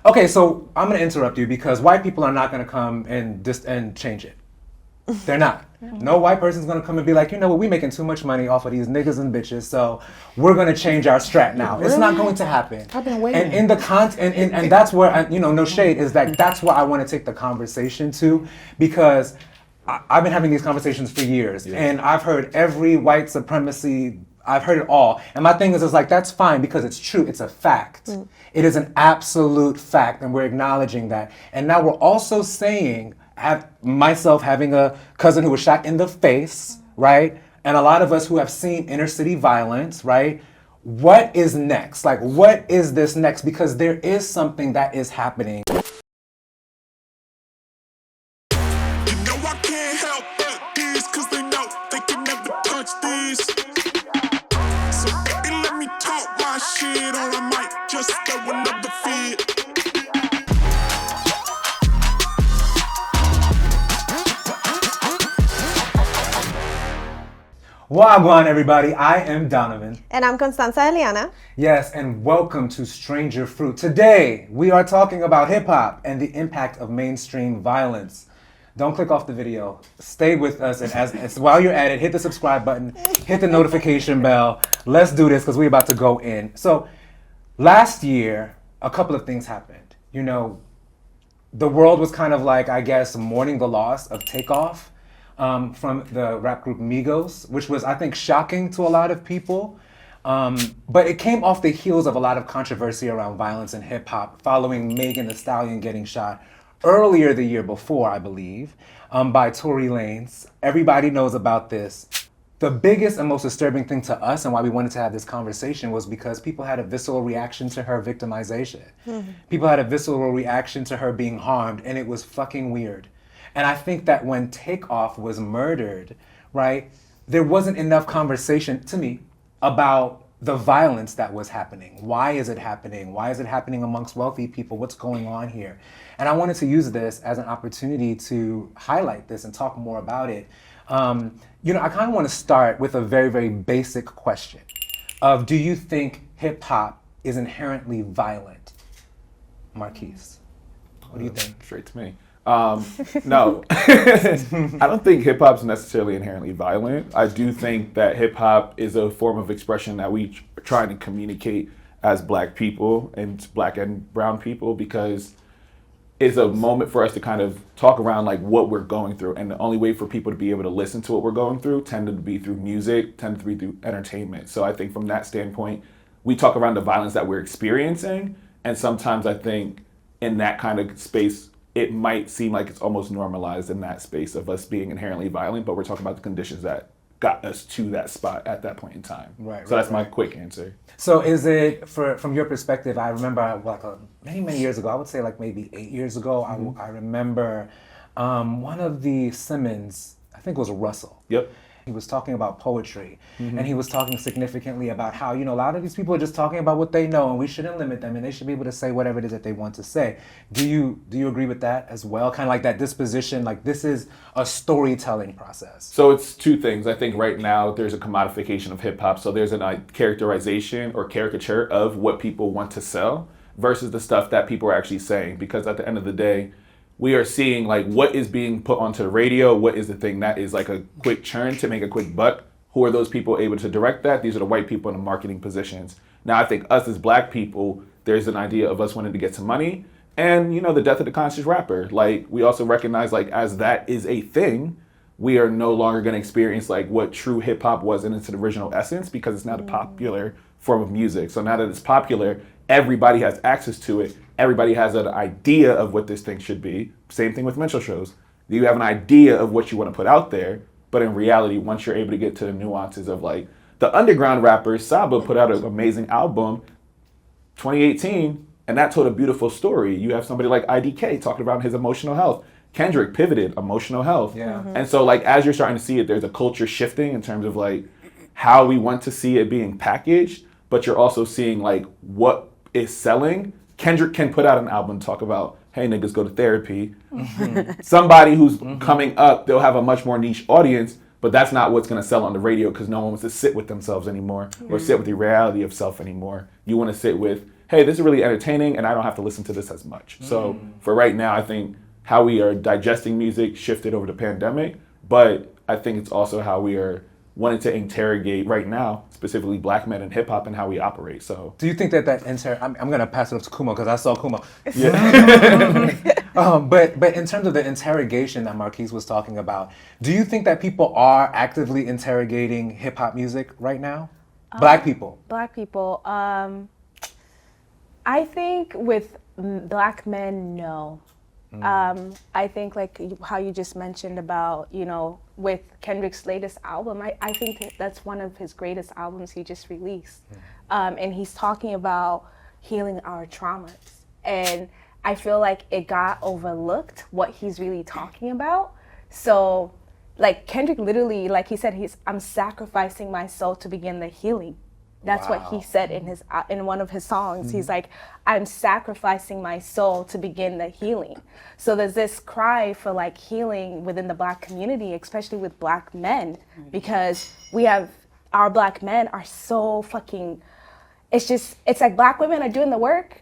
Okay, so I'm going to interrupt you because white people are not going to come and change it. They're not. No white person's going to come and be like, you know what, we're making too much money off of these niggas and bitches, so we're going to change our strat now. Really? It's not going to happen. I've been waiting. And in the and that's where, no shade, is that that's where I want to take the conversation to, because I've been having these conversations for years, and I've heard every white supremacy, I've heard it all. And my thing is like, that's fine because it's true, it's a fact. It is an absolute fact, and we're acknowledging that. And now we're also saying, myself having a cousin who was shot in the face, right? And a lot of us who have seen inner city violence, right? What is next? Like, what is this next? Because there is something that is happening. You know I can't help but this, cause they know they can never touch this. So baby, let me talk my shit, or I might just throw another fit. Wagwan, everybody. I am Donovan. And I'm Constanza Eliana. Yes, and welcome to Stranger Fruit. Today, we are talking about hip-hop and the impact of mainstream violence. Don't click off the video. Stay with us, and as while you're at it, hit the subscribe button, hit the notification bell. Let's do this, because we're about to go in. So, last year, a couple of things happened. You know, the world was kind of like, I guess, mourning the loss of Takeoff. From the rap group Migos, which was, I think, shocking to a lot of people. But it came off the heels of a lot of controversy around violence in hip hop, following Megan Thee Stallion getting shot earlier the year before, I believe, by Tory Lanez. Everybody knows about this. The biggest and most disturbing thing to us, and why we wanted to have this conversation, was because people had a visceral reaction to her victimization. People had a visceral reaction to her being harmed, and it was fucking weird. And I think that when Takeoff was murdered, right, there wasn't enough conversation, to me, about the violence that was happening. Why is it happening? Why is it happening amongst wealthy people? What's going on here? And I wanted to use this as an opportunity to highlight this and talk more about it. I kind of want to start with a very, very basic question of, do you think hip hop is inherently violent? Marquise, what do you think? Straight to me. No, I don't think hip hop's necessarily inherently violent. I do think that hip hop is a form of expression that we are trying to communicate as black people and black and brown people, because it's a moment for us to kind of talk around like what we're going through. And the only way for people to be able to listen to what we're going through tended to be through music, tended to be through entertainment. So I think from that standpoint, we talk around the violence that we're experiencing. And sometimes I think in that kind of space, it might seem like it's almost normalized in that space of us being inherently violent, but we're talking about the conditions that got us to that spot at that point in time. So that's my quick answer. So is it, from your perspective, I remember like many years ago, I would say like maybe 8 years ago, I remember one of the Simmons, I think it was Russell. Yep. He was talking about poetry, and he was talking significantly about how, a lot of these people are just talking about what they know, and we shouldn't limit them, and they should be able to say whatever it is that they want to say. Do you agree with that as well? Kind of like that disposition, like this is a storytelling process. So it's two things. I think right now there's a commodification of hip hop. So there's a characterization or caricature of what people want to sell versus the stuff that people are actually saying. Because at the end of the day, we are seeing like what is being put onto the radio, what is the thing that is like a quick churn to make a quick buck. Who are those people able to direct that? These are the white people in the marketing positions. Now I think us as black people, there's an idea of us wanting to get some money and the death of the conscious rapper. Like we also recognize like as that is a thing, we are no longer going to experience like what true hip hop was in its original essence, because it's not a popular form of music. So now that it's popular, everybody has access to it. Everybody has an idea of what this thing should be. Same thing with minstrel shows. You have an idea of what you want to put out there, but in reality, once you're able to get to the nuances of like the underground rappers, Saba put out an amazing album, 2018, and that told a beautiful story. You have somebody like IDK talking about his emotional health. Kendrick pivoted, emotional health. Yeah. And so like as you're starting to see it, there's a culture shifting in terms of like how we want to see it being packaged, but you're also seeing like what is selling. Kendrick can put out an album and talk about, hey, niggas, go to therapy. Somebody who's coming up, they'll have a much more niche audience, but that's not what's going to sell on the radio, because no one wants to sit with themselves anymore or sit with the reality of self anymore. You want to sit with hey, this is really entertaining and I don't have to listen to this as much. So for right now, I think how we are digesting music shifted over the pandemic, but I think it's also how we are wanting to interrogate right now, specifically Black men in hip hop and how we operate. So Do you think that I'm going to pass it up to Kumo because I saw Kumo. yeah. But in terms of the interrogation that Marquise was talking about, do you think that people are actively interrogating hip hop music right now? Black people. Black people. I think with Black men, no. I think like how you just mentioned about, you know, with Kendrick's latest album, I think that's one of his greatest albums he just released. And he's talking about healing our traumas. And I feel like it got overlooked what he's really talking about. So like Kendrick literally, like he said, I'm sacrificing my soul to begin the healing. That's what he said in one of his songs. He's like, I'm sacrificing my soul to begin the healing. So there's this cry for like healing within the Black community, especially with Black men, because our Black men are so fucking, it's like Black women are doing the work,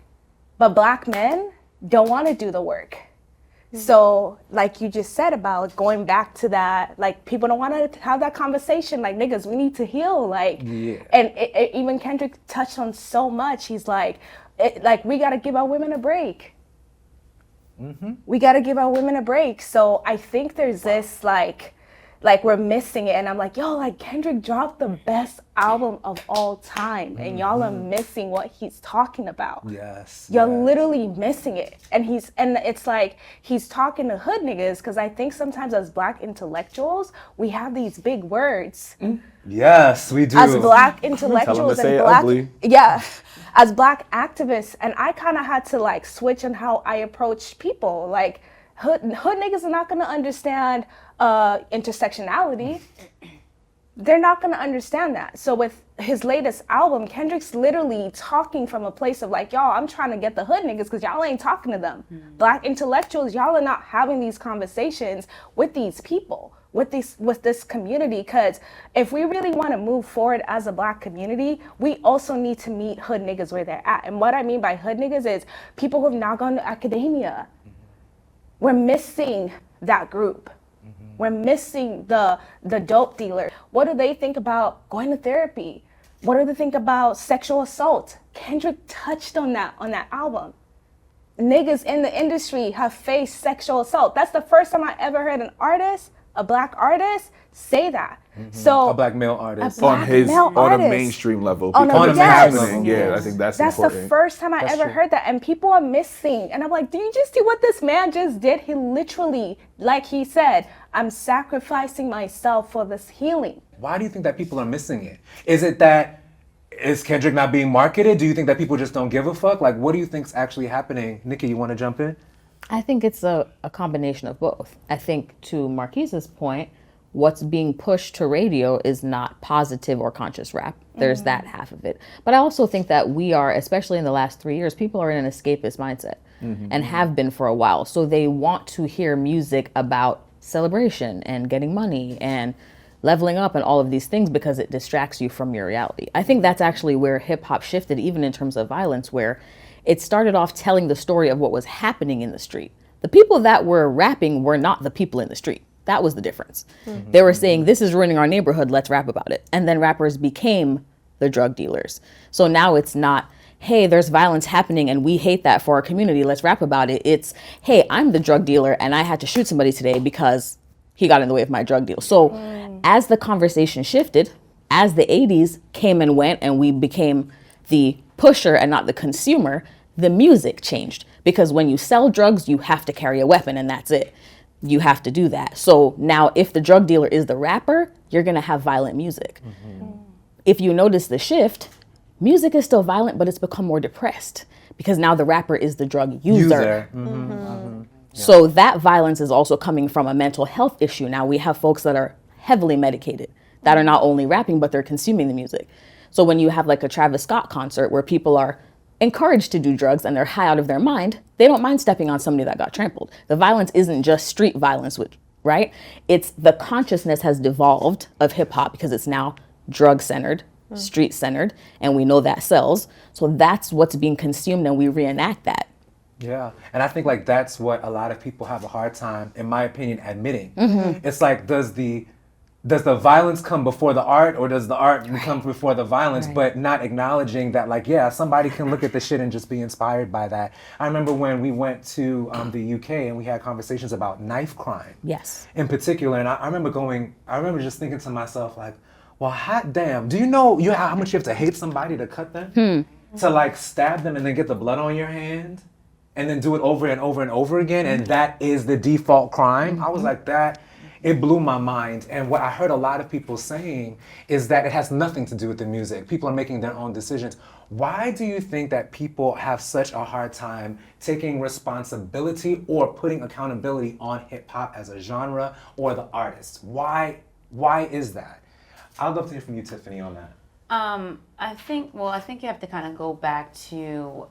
but Black men don't want to do the work. So like you just said about going back to that, like people don't want to have that conversation, like niggas, we need to heal, like, and even Kendrick touched on so much. He's like, we got to give our women a break. We got to give our women a break. So I think there's this like we're missing it, and I'm like, yo, like Kendrick dropped the best album of all time, and y'all are missing what he's talking about. You're literally missing it, and it's like he's talking to hood niggas, because I think sometimes as Black intellectuals we have these big words. Yes, we do. As Black intellectuals and Black, ugly. As Black activists, and I kind of had to like switch on how I approach people. Like hood niggas are not gonna understand intersectionality. They're not gonna understand that. So with his latest album, Kendrick's literally talking from a place of like, y'all, I'm trying to get the hood niggas because y'all ain't talking to them. Black intellectuals, y'all are not having these conversations with these people, with this community, because if we really want to move forward as a Black community, we also need to meet hood niggas where they're at. And what I mean by hood niggas is people who have not gone to academia. We're missing that group. We're missing the dope dealer. What do they think about going to therapy? What do they think about sexual assault? Kendrick touched on that album. Niggas in the industry have faced sexual assault. That's the first time I ever heard a Black artist, say that. So a Black male artist. On a mainstream level. On Because a- it's yes. happening. Yeah, I think that's That's important. the first time I That's ever true. heard that, and people are missing. And I'm like, do you just see what this man just did? He literally, like he said, I'm sacrificing myself for this healing. Why do you think that people are missing it? Is Kendrick not being marketed? Do you think that people just don't give a fuck? Like, what do you think's actually happening? Nikki, you want to jump in? I think it's a combination of both. I think to Marquise's point, what's being pushed to radio is not positive or conscious rap. There's that half of it. But I also think that we are, especially in the last 3 years, people are in an escapist mindset and have been for a while. So they want to hear music about celebration and getting money and leveling up and all of these things because it distracts you from your reality. I think that's actually where hip hop shifted, even in terms of violence, where it started off telling the story of what was happening in the street. The people that were rapping were not the people in the street. That was the difference. They were saying, this is ruining our neighborhood, let's rap about it. And then rappers became the drug dealers. So now it's not, hey, there's violence happening and we hate that for our community, let's rap about it. It's, hey, I'm the drug dealer and I had to shoot somebody today because he got in the way of my drug deal. So as the conversation shifted, as the 80s came and went and we became the pusher and not the consumer, the music changed. Because when you sell drugs, you have to carry a weapon and that's it. You have to do that. So now if the drug dealer is the rapper, you're gonna have violent music. If you notice the shift, music is still violent, but it's become more depressed because now the rapper is the drug user. So that violence is also coming from a mental health issue. Now we have folks that are heavily medicated that are not only rapping, but they're consuming the music. So when you have like a Travis Scott concert where people are encouraged to do drugs and they're high out of their mind, they don't mind stepping on somebody that got trampled. The violence isn't just street violence, right? It's the consciousness has devolved of hip hop because it's now drug centered street centered, and we know that sells. So that's what's being consumed, and we reenact that. Yeah, and I think like that's what a lot of people have a hard time, in my opinion, admitting. It's like, does the violence come before the art, or does the art come before the violence? But not acknowledging that, like, yeah, somebody can look at the shit and just be inspired by that. I remember when we went to the UK and we had conversations about knife crime. Yes. In particular, and I remember just thinking to myself, like, well, hot damn, do you know how much you have to hate somebody to cut them? To like stab them and then get the blood on your hand? And then do it over and over and over again, and that is the default crime. I was like, that, it blew my mind. And what I heard a lot of people saying is that it has nothing to do with the music. People are making their own decisions. Why do you think that people have such a hard time taking responsibility or putting accountability on hip hop as a genre or the artist? Why is that? I'd love to hear from you, Tiffanie, on that. I think you have to kind of go back to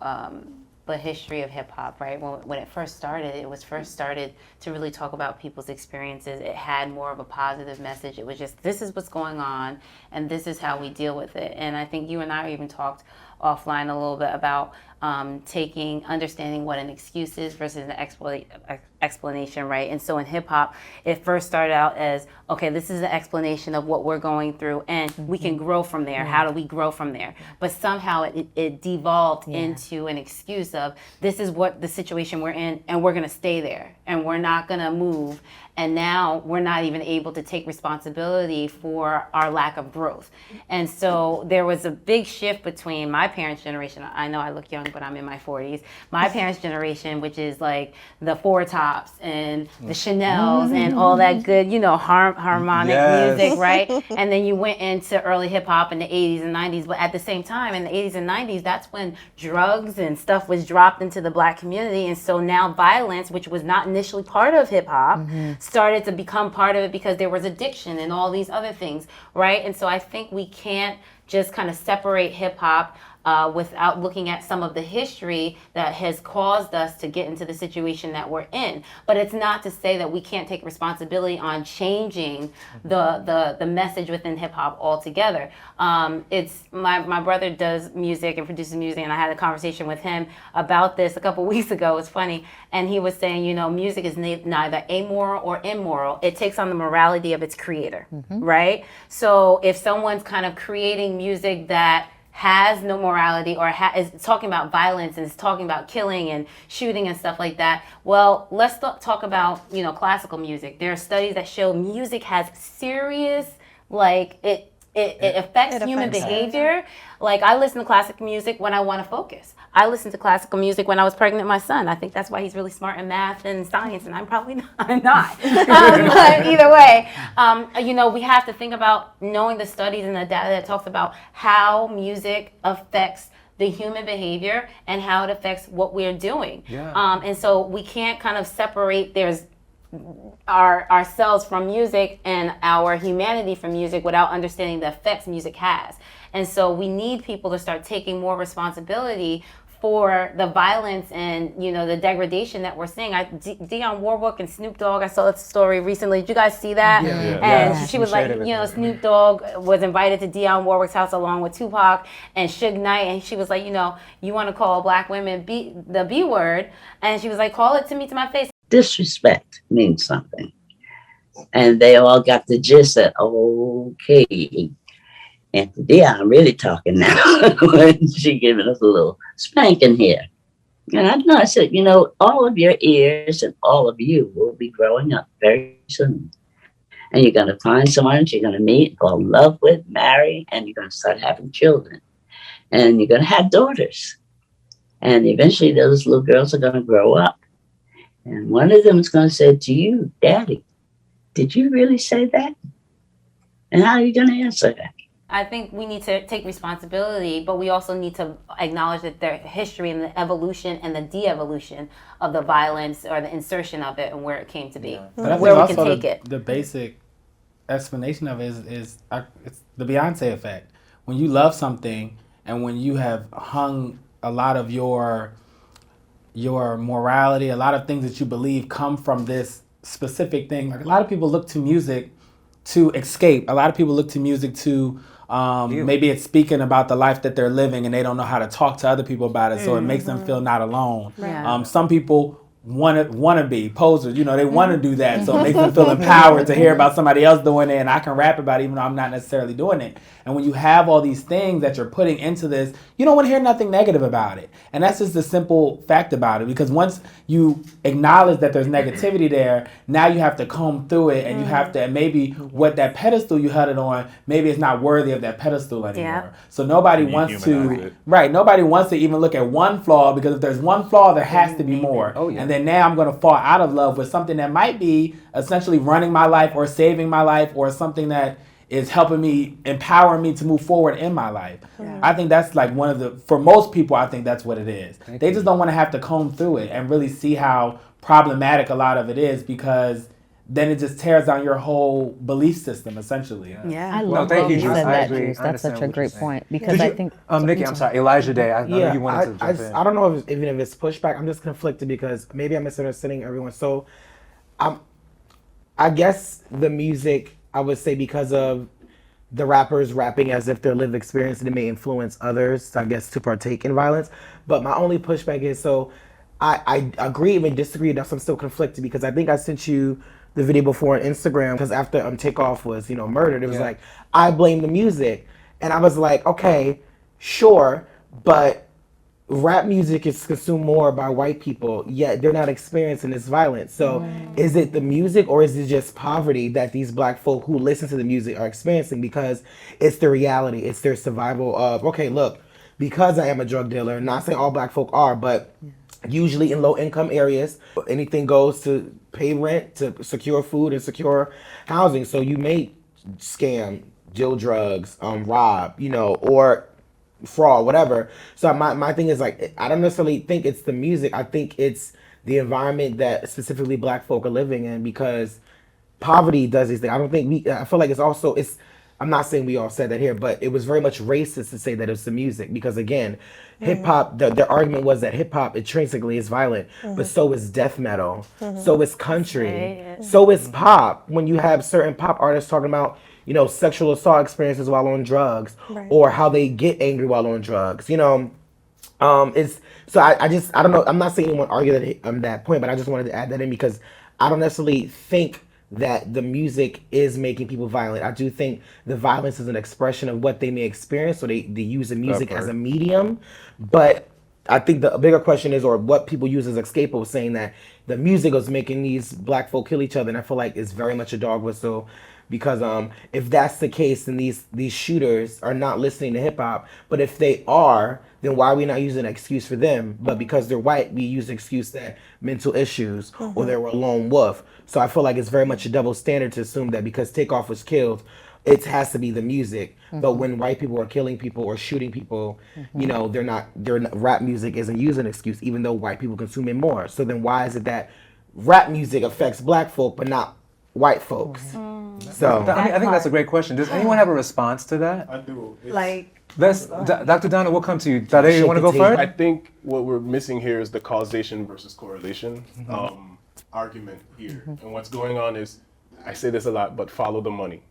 the history of hip hop, right? When it first started, to really talk about people's experiences. It had more of a positive message. It was just, this is what's going on, and this is how we deal with it. And I think you and I even talked offline a little bit about understanding what an excuse is versus an explanation, right? And so in hip hop, it first started out as, okay, this is an explanation of what we're going through, and we can grow from there. How do we grow from there? But somehow it devolved into an excuse of, this is what the situation we're in, and we're gonna stay there, and we're not gonna move. And now we're not even able to take responsibility for our lack of growth. And so there was a big shift between my parents' generation. I know I look young, but I'm in my 40s. My parents' generation, which is like the Four Tops and the Chanels and all that good, harmonic music, right? And then you went into early hip hop in the 80s and 90s. But at the same time, in the 80s and 90s, that's when drugs and stuff was dropped into the Black community. And so now violence, which was not initially part of hip hop, started to become part of it because there was addiction and all these other things, right? And so I think we can't just kind of separate hip hop without looking at some of the history that has caused us to get into the situation that we're in. But it's not to say that we can't take responsibility on changing the message within hip hop altogether. It's my brother does music and produces music, and I had a conversation with him about this a couple weeks ago. It's funny, and he was saying, music is neither amoral or immoral. It takes on the morality of its creator, right? So if someone's kind of creating music that has no morality or is talking about violence and is talking about killing and shooting and stuff like that, well, let's talk about classical music. There are studies that show music has serious, it affects human behavior. Like, I listen to classical music when I want to focus. I listened to classical music when I was pregnant with my son. I think that's why he's really smart in math and science, and I'm probably not. I'm not. But either way, we have to think about knowing the studies and the data that talks about how music affects the human behavior and how it affects what we're doing. Yeah. And so we can't kind of separate ourselves from music and our humanity from music without understanding the effects music has. And so we need people to start taking more responsibility for the violence and the degradation that we're seeing. Dionne Warwick and Snoop Dogg, I saw that story recently. Did you guys see that? And she was like, Snoop Dogg was invited to Dionne Warwick's house along with Tupac and Suge Knight, and she was like, you want to call black women the B word, and she was like, call it to me to my face. Disrespect means something, and they all got the gist that, okay. And today I'm really talking now when she giving us a little spanking here. And I said, all of your ears and all of you will be growing up very soon. And you're going to find someone that you're going to meet, fall in love with, marry, and you're going to start having children. And you're going to have daughters. And eventually those little girls are going to grow up. And one of them is going to say to you, Daddy, did you really say that? And how are you going to answer that? I think we need to take responsibility, but we also need to acknowledge that the history and the evolution and the de-evolution of the violence or the insertion of it and where it came to be, But where we can also take it. The basic explanation of it is it's the Beyonce effect. When you love something and when you have hung a lot of your morality, a lot of things that you believe come from this specific thing. Like, a lot of people look to music to escape. A lot of people look to music to maybe it's speaking about the life that they're living and they don't know how to talk to other people about it, so it makes them feel not alone. Yeah. Some people want to be posers, they want to do that, so it makes them feel empowered to hear about somebody else doing it, and I can rap about it even though I'm not necessarily doing it. And when you have all these things that you're putting into this, you don't want to hear nothing negative about it. And that's just the simple fact about it, because once you acknowledge that there's negativity there, now you have to comb through it, and you have to, and maybe what that pedestal you had it on, maybe it's not worthy of that pedestal anymore. Yeah. So nobody You wants humanize to, it. right, nobody wants to even look at one flaw, because if there's one flaw, there has to be more. Oh, yeah. And then now I'm going to fall out of love with something that might be essentially running my life or saving my life, or something that is helping me, empowering me to move forward in my life. I think that's like one of the, for most people, I think that's what it is. They just don't want to have to comb through it and really see how problematic a lot of it is, because then it just tears down your whole belief system, essentially. Yeah. I love thank that you, you Juice. said I that, agree. Juice. I That's such understand a what you're great saying. point, because I think Nikki, I'm sorry, Elijahdā. I know you wanted to jump in. I don't know if, even if it's pushback. I'm just conflicted because maybe I'm misunderstanding everyone. So, I guess the music, I would say, because of the rappers rapping as if their lived experience, and it may influence others, I guess, to partake in violence. But my only pushback is, so I agree and disagree. That's I'm still conflicted, because I think I sent you the video before on Instagram, because after Takeoff was murdered, it was like, I blame the music, and I was like, okay, sure, but rap music is consumed more by white people, yet they're not experiencing this violence. So is it the music, or is it just poverty that these black folk who listen to the music are experiencing? Because it's their reality, it's their survival of, okay, look, because I am a drug dealer, not saying all black folk are, but usually in low income areas, anything goes to pay rent, to secure food and secure housing. So you may scam, deal drugs, rob, or fraud, whatever. So my thing is, like, I don't necessarily think it's the music. I think it's the environment that specifically black folk are living in, because poverty does these things. I don't think I feel like it's I'm not saying we all said that here, but it was very much racist to say that it's the music, because again, hip hop, the argument was that hip hop intrinsically is violent, but so is death metal, so is country, so is pop. When you have certain pop artists talking about sexual assault experiences while on drugs, or how they get angry while on drugs, it's so I don't know. I'm not saying anyone argue that point, but I just wanted to add that in, because I don't necessarily think that the music is making people violent. I do think the violence is an expression of what they may experience, so they use the music as a medium. But I think the bigger question is, or what people use as a scapegoat, saying that the music is making these black folk kill each other, and I feel like it's very much a dog whistle. Because if that's the case, then these shooters are not listening to hip hop. But if they are, then why are we not using an excuse for them? But because they're white, we use the excuse that mental issues, or they were a lone wolf. So I feel like it's very much a double standard to assume that because Takeoff was killed, it has to be the music. But when white people are killing people or shooting people, rap music isn't using an excuse, even though white people consume it more. So then why is it that rap music affects black folk but not white folks? So I think that's a great question. Does anyone have a response to that? I do. Dr. Donna, we'll come to you. TaDeo, you want to go first? I think what we're missing here is the causation versus correlation argument here. And what's going on is, I say this a lot, but follow the money.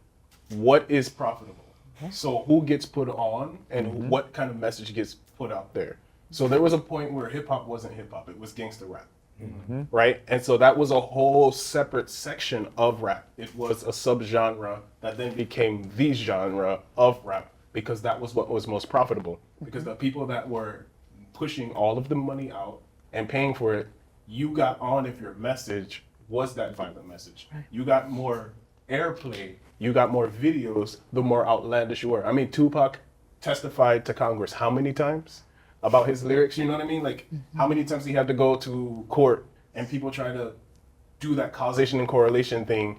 What is profitable? So who gets put on, and what kind of message gets put out there? So there was a point where hip hop wasn't hip hop, it was gangster rap. Right? And so that was a whole separate section of rap. It was a subgenre that then became the genre of rap, because that was what was most profitable. Because the people that were pushing all of the money out and paying for it, you got on if your message was that violent message. You got more airplay, you got more videos, the more outlandish you were. I mean, Tupac testified to Congress how many times about his lyrics? You know what I mean? Like, how many times he had to go to court and people try to do that causation and correlation thing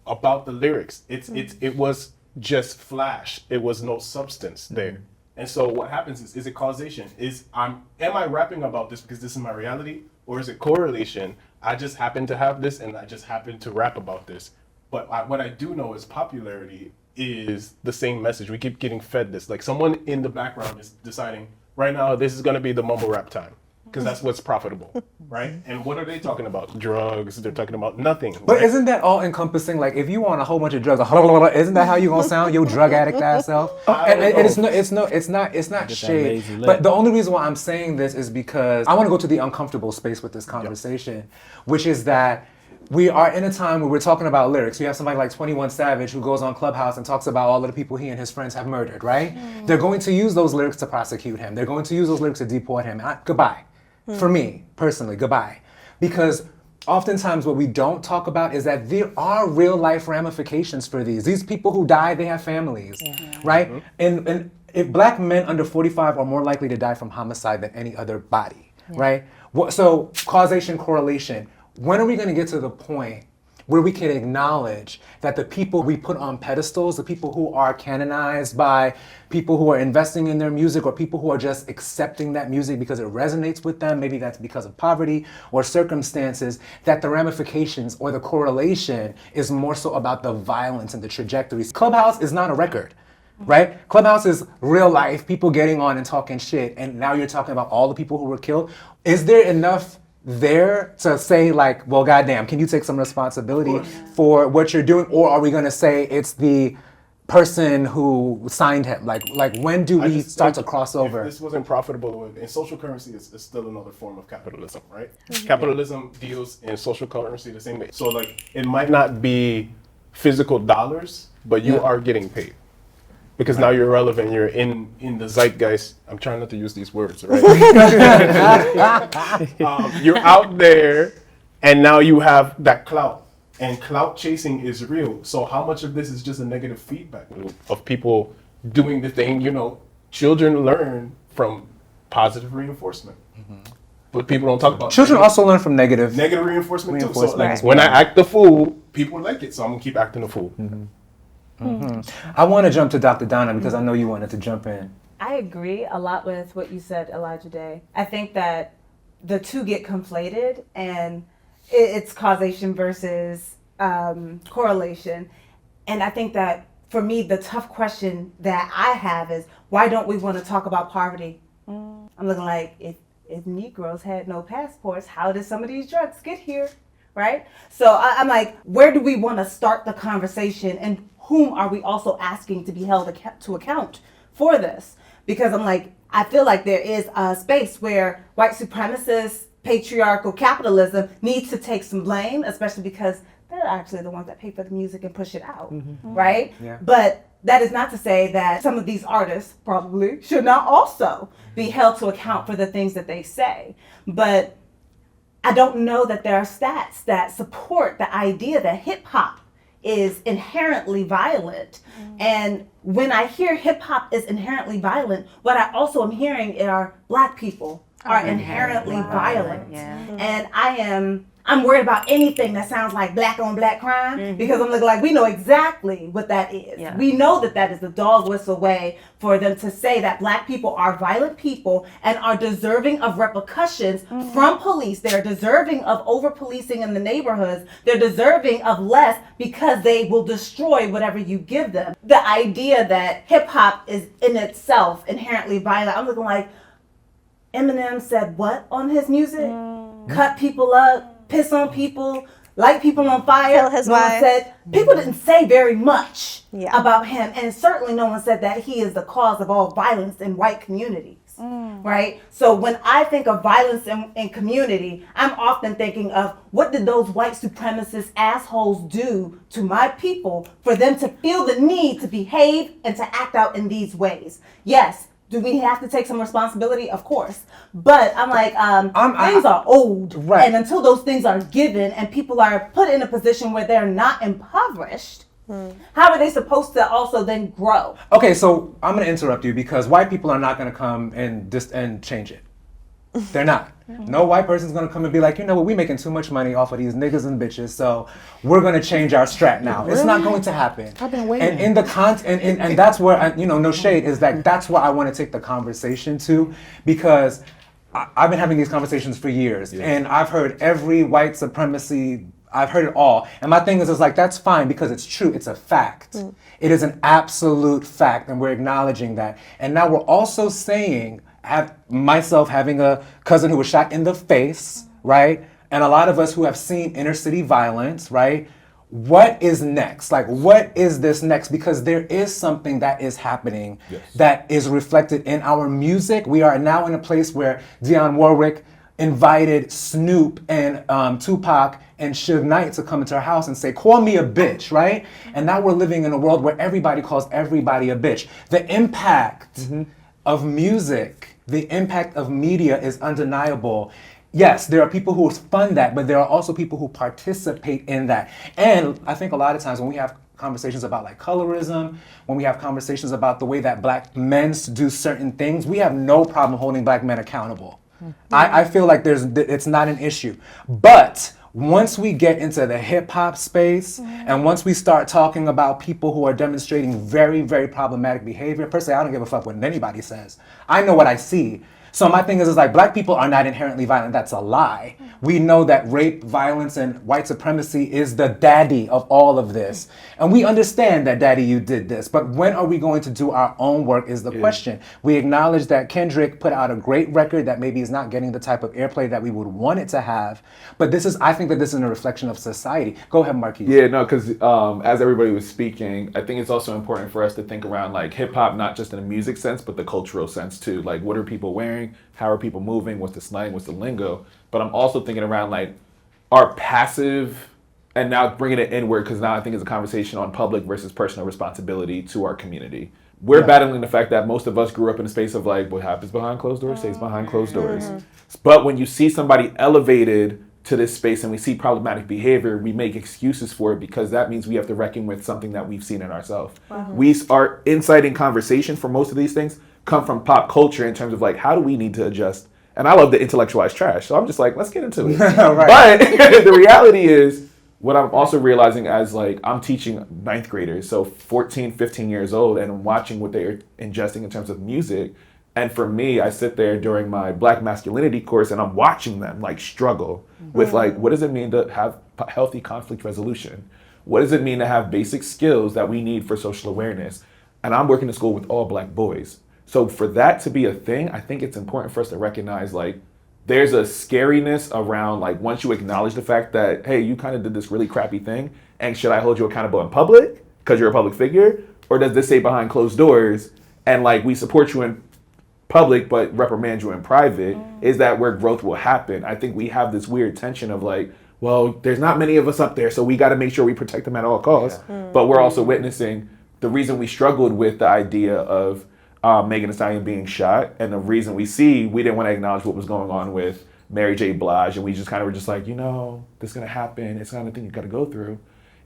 about the lyrics. It was just flash. It was no substance there. And so what happens is it causation? Am I rapping about this because this is my reality? Or is it correlation? I just happen to have this and I just happen to rap about this. But what I do know is popularity is the same message. We keep getting fed this. Like, someone in the background is deciding, right now, this is going to be the mumble rap time. because that's what's profitable, right? And what are they talking about? Drugs. They're talking about nothing. But right? isn't that all encompassing? Like, if you want a whole bunch of drugs, isn't that how you gonna sound, your drug addict ass self? And it's not shade. lazy lip. But the only reason why I'm saying this is because I want to go to the uncomfortable space with this conversation, which is that we are in a time where we're talking about lyrics. You have somebody like 21 Savage who goes on Clubhouse and talks about all of the people he and his friends have murdered, right? They're going to use those lyrics to prosecute him. They're going to use those lyrics to deport him. Goodbye. For me, personally, goodbye. Because oftentimes what we don't talk about is that there are real life ramifications for these. These people who die, they have families, right? And if black men under 45 are more likely to die from homicide than any other body, right? So causation, correlation. When are we going to get to the point where we can acknowledge that the people we put on pedestals, the people who are canonized by people who are investing in their music or people who are just accepting that music because it resonates with them, maybe that's because of poverty or circumstances, that the ramifications or the correlation is more so about the violence and the trajectories. Clubhouse is not a record. Right? Clubhouse is real life, people getting on and talking shit, and now you're talking about all the people who were killed. Is there enough there to say, like, well, goddamn, can you take some responsibility for what you're doing? Or are we going to say it's the person who signed him? Like when do we start to cross over? If this wasn't profitable, and social currency is still another form of capitalism, right? Capitalism deals in social currency the same way. So, like, it might not be physical dollars, but you are getting paid. Because now you're relevant, you're in the zeitgeist. I'm trying not to use these words, right? You're out there, and now you have that clout. And clout chasing is real. So how much of this is just a negative feedback loop of people doing the thing? You know, children learn from positive reinforcement. But people don't talk about Children also learn from negative reinforcement too. So, like, as when I well. act the fool, people like it. So I'm going to keep acting the fool. I want to jump to Dr. Donna because I know you wanted to jump in. I agree a lot with what you said, Elijahdā. I think that the two get conflated, and it's causation versus correlation. And I think that for me, the tough question that I have is, why don't we want to talk about poverty? I'm looking like, if Negroes had no passports, how did some of these drugs get here, right? So I'm like, where do we want to start the conversation, and whom are we also asking to be held to account for this? Because I'm like, I feel like there is a space where white supremacist, patriarchal capitalism needs to take some blame, especially because they're actually the ones that pay for the music and push it out, right? Yeah. But that is not to say that some of these artists probably should not also be held to account for the things that they say. But I don't know that there are stats that support the idea that hip hop is inherently violent. And when I hear hip hop is inherently violent, what I also am hearing are black people are inherently violent. And I'm worried about anything that sounds like black on black crime, because I'm looking like, we know exactly what that is. We know that that is the dog whistle way for them to say that black people are violent people and are deserving of repercussions from police. They're deserving of over policing in the neighborhoods. They're deserving of less because they will destroy whatever you give them. The idea that hip hop is in itself inherently violent, I'm looking like, Eminem said what on his music? Cut people up, piss on people, light people on fire. Kill his no one wife. said, people didn't say very much Yeah. about him, and certainly no one said that he is the cause of all violence in white communities, right? So when I think of violence in community, I'm often thinking of, what did those white supremacist assholes do to my people for them to feel the need to behave and to act out in these ways? Yes. Do we have to take some responsibility? Of course. But I'm like, things are old. Right. And until those things are given and people are put in a position where they're not impoverished, how are they supposed to also then grow? Okay, so I'm going to interrupt you because white people are not going to come and change it. They're not. No white person's going to come and be like, you know what, we're making too much money off of these niggas and bitches, so we're going to change our strat now. It's not going to happen. I've been waiting. And in the and that's where, no shade, is that that's where I want to take the conversation to, because I've been having these conversations for years, and I've heard every white supremacy, I've heard it all. And my thing is like, that's fine because it's true, it's a fact. It is an absolute fact, and we're acknowledging that. And now we're also saying, myself having a cousin who was shot in the face, right? And a lot of us who have seen inner city violence, right? What is next? Like, what is this next? Because there is something that is happening that is reflected in our music. We are now in a place where Dionne Warwick invited Snoop and Tupac and Suge Knight to come into our house and say, call me a bitch, right? And now we're living in a world where everybody calls everybody a bitch. The impact of music, the impact of media is undeniable. Yes, there are people who fund that, but there are also people who participate in that. And I think a lot of times when we have conversations about like colorism, when we have conversations about the way that black men do certain things, we have no problem holding black men accountable. I feel like it's not an issue. But once we get into the hip hop space and once we start talking about people who are demonstrating very, very problematic behavior, personally, I don't give a fuck what anybody says. I know what I see. So my thing is like, black people are not inherently violent. That's a lie. We know that rape, violence, and white supremacy is the daddy of all of this. And we understand that, daddy, you did this. But when are we going to do our own work is the question. We acknowledge that Kendrick put out a great record that maybe is not getting the type of airplay that we would want it to have. But I think that this is a reflection of society. Go ahead, Marquise. Yeah, no, because as everybody was speaking, I think it's also important for us to think around like hip hop, not just in a music sense, but the cultural sense too. Like, what are people wearing? How are people moving? What's the slang? What's the lingo? But I'm also thinking around like our passive, and now bringing it inward, because now I think it's a conversation on public versus personal responsibility to our community. We're battling the fact that most of us grew up in a space of like, what happens behind closed doors stays behind closed doors. But when you see somebody elevated to this space and we see problematic behavior, we make excuses for it because that means we have to reckon with something that we've seen in ourselves. Our inciting conversation for most of these things come from pop culture in terms of like, how do we need to adjust? And I love the intellectualized trash. So I'm just like, let's get into it. But the reality is, what I'm also realizing as like, I'm teaching ninth graders, so 14, 15 years old, and I'm watching what they're ingesting in terms of music. And for me, I sit there during my Black masculinity course and I'm watching them like struggle with like, what does it mean to have healthy conflict resolution? What does it mean to have basic skills that we need for social awareness? And I'm working in school with all Black boys. So for that to be a thing, I think it's important for us to recognize like, there's a scariness around like, once you acknowledge the fact that, hey, you kind of did this really crappy thing, and should I hold you accountable in public because you're a public figure? Or does this stay behind closed doors and like, we support you in public but reprimand you in private? Is that where growth will happen? I think we have this weird tension of like, well, there's not many of us up there, so we got to make sure we protect them at all costs. But we're also witnessing the reason we struggled with the idea of Megan Thee Stallion being shot, and the reason we didn't want to acknowledge what was going on with Mary J. Blige, and we just kind of were just like, this is going to happen, it's kind of thing you got to go through.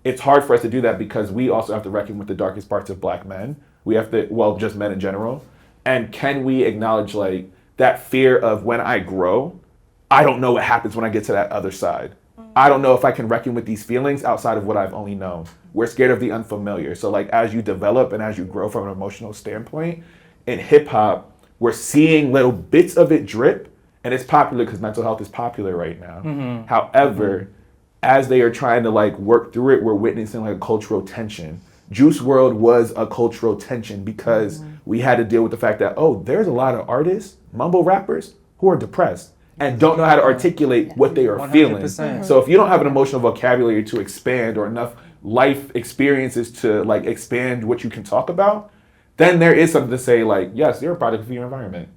It's hard for us to do that because we also have to reckon with the darkest parts of Black men. We have to, well, just men in general. And can we acknowledge like that fear of when I grow, I don't know what happens when I get to that other side. I don't know if I can reckon with these feelings outside of what I've only known. We're scared of the unfamiliar. So like, as you develop and as you grow from an emotional standpoint, in hip hop, we're seeing little bits of it drip, and it's popular because mental health is popular right now. However, as they are trying to like work through it, we're witnessing like a cultural tension. Juice WRLD was a cultural tension because we had to deal with the fact that, there's a lot of artists, mumble rappers, who are depressed and don't know how to articulate what they are 100%. feeling. So if you don't have an emotional vocabulary to expand or enough life experiences to like expand what you can talk about, then there is something to say like, yes, you're a product of your environment.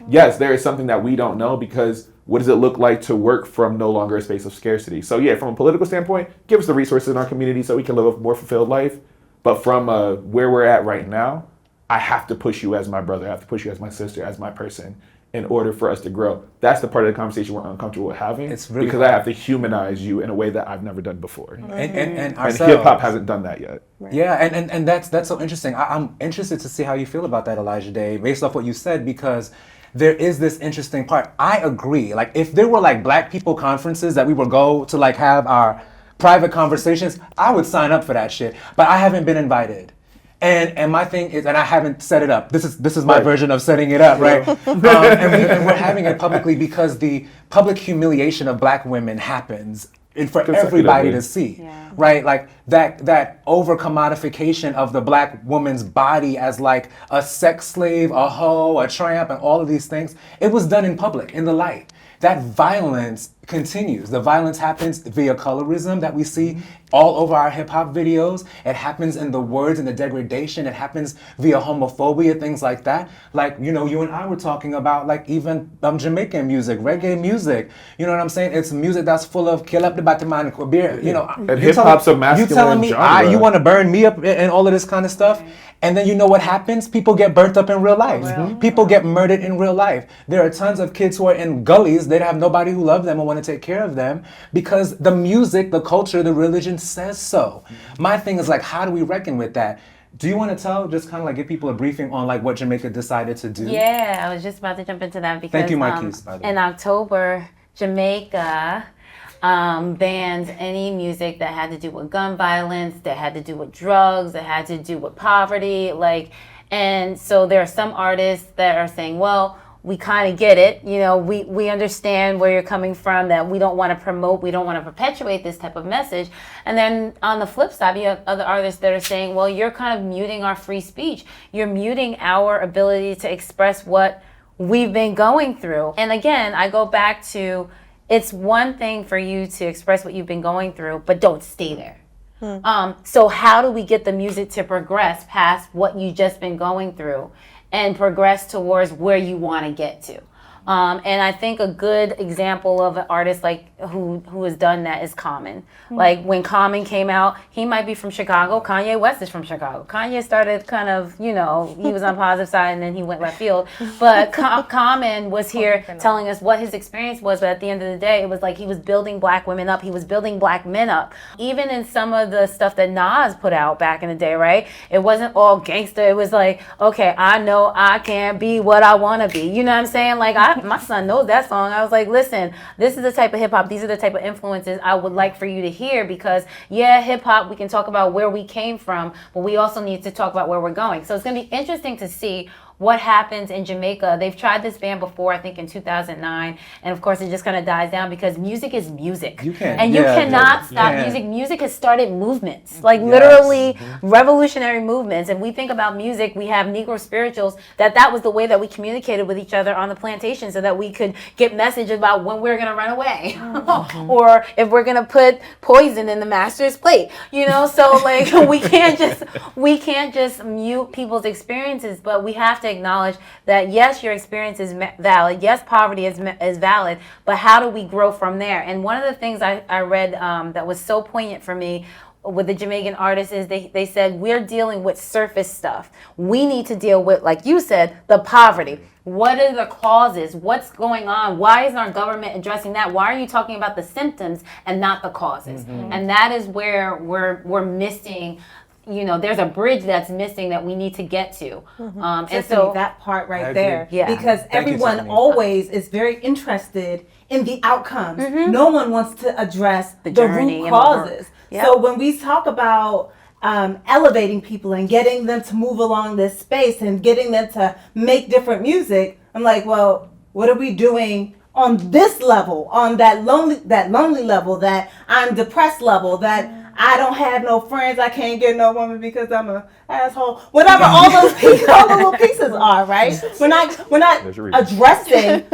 Yes, there is something that we don't know because what does it look like to work from no longer a space of scarcity? So yeah, from a political standpoint, give us the resources in our community so we can live a more fulfilled life. But from where we're at right now, I have to push you as my brother, I have to push you as my sister, as my person, in order for us to grow. That's the part of the conversation we're uncomfortable with having. It's really because hard. I have to humanize you in a way that I've never done before. And hip hop hasn't done that yet. Yeah, and that's so interesting. I'm interested to see how you feel about that, Elijahdā, based off what you said, because there is this interesting part. I agree. Like, if there were like Black people conferences that we would go to like have our private conversations, I would sign up for that shit. But I haven't been invited. And my thing is, and I haven't set it up. This is my version of setting it up, right? and we're having it publicly because the public humiliation of Black women happens and for everybody to see, Yeah. right? Like that over commodification of the black woman's body as like a sex slave, a hoe, a tramp, and all of these things. It was done in public, in the light. That violence continues. The violence happens via colorism that we see all over our hip hop videos. It happens in the words and the degradation. It happens via homophobia, things like that. Like, you know, you and I were talking about like even Jamaican music, reggae music. You know what I'm saying? It's music that's full of kill up the Batman, beer. You know, And hip hop's a masculine you telling me genre. you want to burn me up and all of this kind of stuff. And then you know what happens? People get burnt up in real life. People get murdered in real life. There are tons of kids who are in gullies. They don't have nobody who loves them or want to take care of them because the music, the culture, the religion says so. My thing is like, how do we reckon with that? Do you want to tell, just kind of like give people a briefing on like what Jamaica decided to do? Yeah, I was just about to jump into that because Thank you, Marquise, by the way. in October, Jamaica banned any music that had to do with gun violence, that had to do with drugs, that had to do with poverty, and so there are some artists that are saying, well, we kind of get it, you know, we understand where you're coming from, that we don't want to promote, we don't want to perpetuate this type of message. And then on the flip side, you have other artists that are saying, well, you're kind of muting our free speech. You're muting our ability to express what we've been going through. And again, I go back to, it's one thing for you to express what you've been going through, but don't stay there. So how do we get the music to progress past what you just been going through and progress towards where you want to get to? And I think a good example of an artist like who has done that is Common. Like when Common came out, he might be from Chicago. Kanye West is from Chicago. Kanye started kind of, you know, he was on the positive side and then he went left field. But Common was here telling us what his experience was. But at the end of the day, it was like he was building black women up. He was building black men up. Even in some of the stuff that Nas put out back in the day, right? It wasn't all gangster. It was like, okay, I know I can't be what I want to be. You know what I'm saying? Like my son knows that song. I was like, listen, this is the type of hip hop, these are the type of influences I would like for you to hear, because yeah, hip hop, we can talk about where we came from, but we also need to talk about where we're going. So it's going to be interesting to see what happens in Jamaica. They've tried this band before, I think in 2009, and of course it just kind of dies down because music is music. You can't. And you cannot stop music. Music has started movements, like literally revolutionary movements. And we think about music, we have Negro spirituals, that was the way that we communicated with each other on the plantation so that we could get messages about when we're going to run away or if we're going to put poison in the master's plate, you know? So like we can't just mute people's experiences, but we have to acknowledge that yes, your experience is valid. Yes, poverty is valid, but how do we grow from there? And one of the things I read that was so poignant for me with the Jamaican artists is they said, we're dealing with surface stuff. We need to deal with, like you said, the poverty. What are the causes? What's going on? Why isn't our government addressing that? Why are you talking about the symptoms and not the causes? And that is where we're missing. You know, there's a bridge that's missing that we need to get to. And Tiffanie, so that part right I there, agree. Yeah. because Thank you, everyone Tiffanie. always is very interested in the outcomes. No one wants to address the journey root and the work. causes. Yep. So when we talk about elevating people and getting them to move along this space and getting them to make different music, I'm like, well, what are we doing on this level, on that lonely level, that I'm depressed level, that I don't have no friends, I can't get no woman because I'm a asshole. Whatever all those pieces, all the little pieces are, right? We're not There's a reason. addressing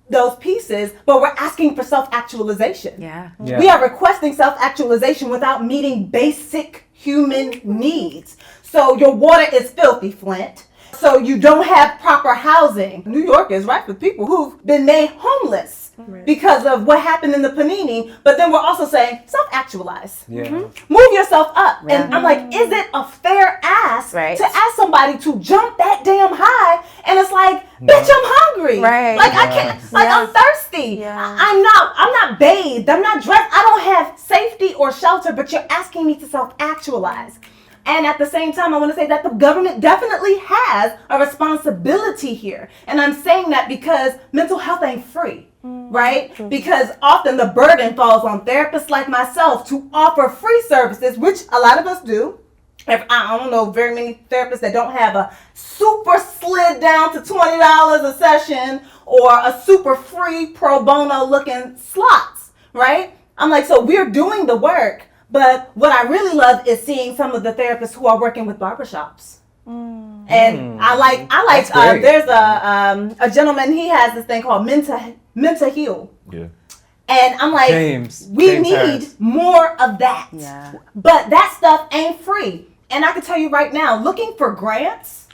those pieces, but we're asking for self-actualization. yeah. Yeah. We are requesting self-actualization without meeting basic human needs. So your water is filthy, Flint. So you don't have proper housing. New York is rife with people who've been made homeless because of what happened in the panini. But then we're also saying self-actualize. Yeah. Move yourself up. And I'm like, is it a fair ask Right. to ask somebody to jump that damn high? And it's like, bitch, I'm hungry. Right. Like I can't. Like I'm thirsty. Yeah. I'm not bathed. I'm not dressed. I don't have safety or shelter. But you're asking me to self-actualize. And at the same time, I want to say that the government definitely has a responsibility here. And I'm saying that because mental health ain't free, right? Because often the burden falls on therapists like myself to offer free services, which a lot of us do. I don't know very many therapists that don't have a super slid down to $20 a session or a super free pro bono looking slots, right? I'm like, so we're doing the work, but what I really love is seeing some of the therapists who are working with barbershops. And I like That's great. there's a gentleman, he has this thing called Mental Heal. Yeah. And I'm like, James need Harris. more of that. Yeah. But that stuff ain't free. And I can tell you right now, looking for grants,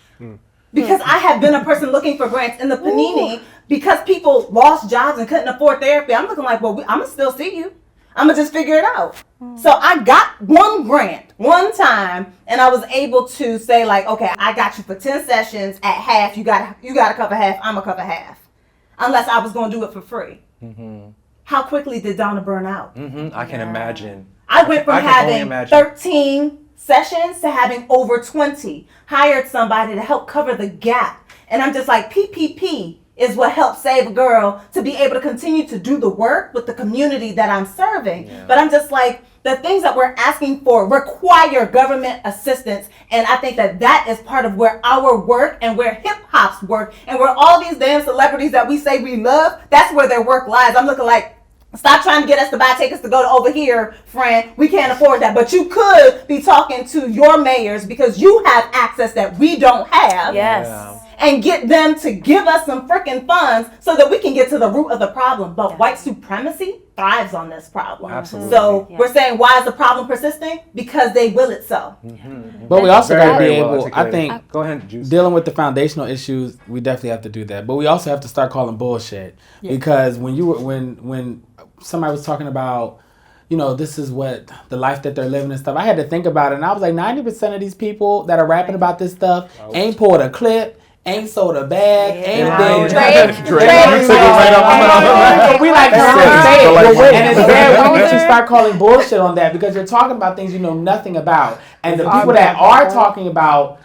because I have been a person looking for grants in the Panini, because people lost jobs and couldn't afford therapy. I'm looking like, well, I'm going to still see you. I'm going to just figure it out. So I got one grant one time, and I was able to say, like, okay, I got you for 10 sessions at half. You got to cover half. I'm going to cover half. Unless I was going to do it for free. How quickly did Donna burn out? I can imagine. I went from I can only having imagine. 13 sessions to having over 20. Hired somebody to help cover the gap. And I'm just like, PPP is what helps save a girl to be able to continue to do the work with the community that I'm serving. But I'm just like, the things that we're asking for require government assistance. And I think that is part of where our work and where hip hop's work and where all these damn celebrities that we say we love, that's where their work lies. I'm looking like, stop trying to get us to buy tickets to go to over here, friend. We can't afford that. But you could be talking to your mayors because you have access that we don't have. Yes. And get them to give us some freaking funds so that we can get to the root of the problem. But white supremacy thrives on this problem. Absolutely. So we're saying, why is the problem persisting? Because they will it so. But we also Very, got to be very well able, I articulated. think, Go ahead, Juice. dealing with the foundational issues, we definitely have to do that. But we also have to start calling bullshit. Because when somebody was talking about, you know, this is what the life that they're living and stuff, I had to think about it. And I was like, 90% of these people that are rapping about this stuff ain't pulled a clip, ain't sold a bag, ain't been we like and it's bad when you start calling bullshit on that because you're talking about things you know nothing about. And the people that are talking about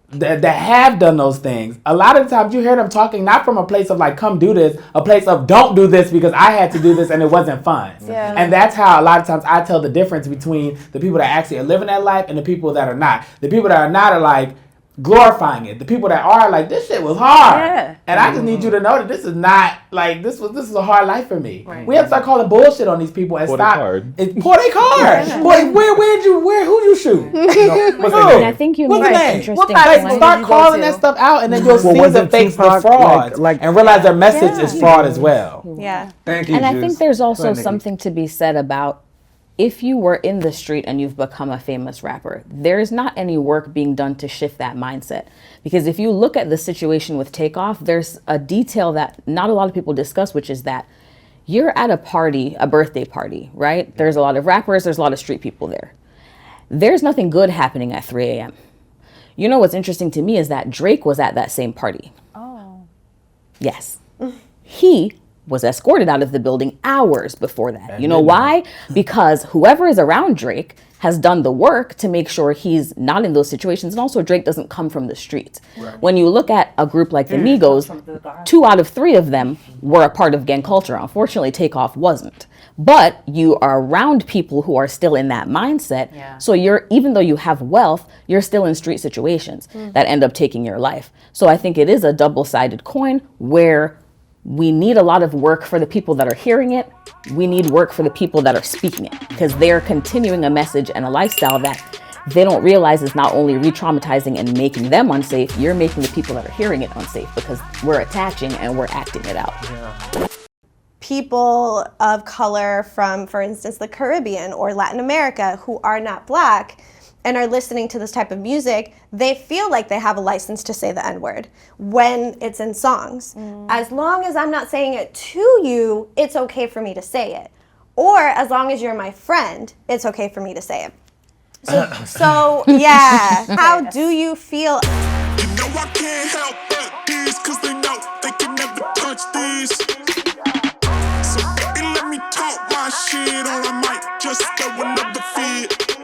that have done those things, a lot of times you hear them talking not from a place of like, come do this, a place of don't do this because I had to do this and it wasn't fun. Yeah. And that's how a lot of times I tell the difference between the people that actually are living that life and the people that are not. The people that are not are like glorifying it. The people that are like, this shit was hard. Yeah. And I just need you to know that this is not like this is a hard life for me. Right. We have to start calling bullshit on these people and Pour stop. their card. Pour their card. Boy, who'd you shoot? And I think you What's made the an name? interesting Like, point. start calling that stuff out, and then you'll see the wasn't fakes, the Tupac, frauds, like- and realize their message is fraud as well. Yeah. Thank you, And I Juice. think there's Go also ahead, Nikki. something to be said about if you were in the street and you've become a famous rapper, there's not any work being done to shift that mindset. Because if you look at the situation with Takeoff, there's a detail that not a lot of people discuss, which is that you're at a party, a birthday party, right? There's a lot of rappers, there's a lot of street people there. There's nothing good happening at 3 a.m. You know what's interesting to me is that Drake was at that same party. Oh. Yes. He was escorted out of the building hours before that. You know why? Because whoever is around Drake has done the work to make sure he's not in those situations. And also Drake doesn't come from the streets. Right. When you look at a group like the Migos, 2 out of 3 of them were a part of gang culture. Unfortunately, Takeoff wasn't. But you are around people who are still in that mindset. Yeah. So even though you have wealth, you're still in street situations that end up taking your life. So I think it is a double-sided coin where we need a lot of work for the people that are hearing it. We need work for the people that are speaking it because they're continuing a message and a lifestyle that they don't realize is not only re-traumatizing and making them unsafe, you're making the people that are hearing it unsafe because we're attaching and we're acting it out. Yeah. People of color from, for instance, the Caribbean or Latin America who are not Black and are listening to this type of music, they feel like they have a license to say the N-word when it's in songs. As long as I'm not saying it to you, it's okay for me to say it. Or as long as you're my friend, it's okay for me to say it. So yeah, how do you feel? You know I can't help but these, cause they know they can never touch these. So baby, let me talk my shit, or I might just throw another fit.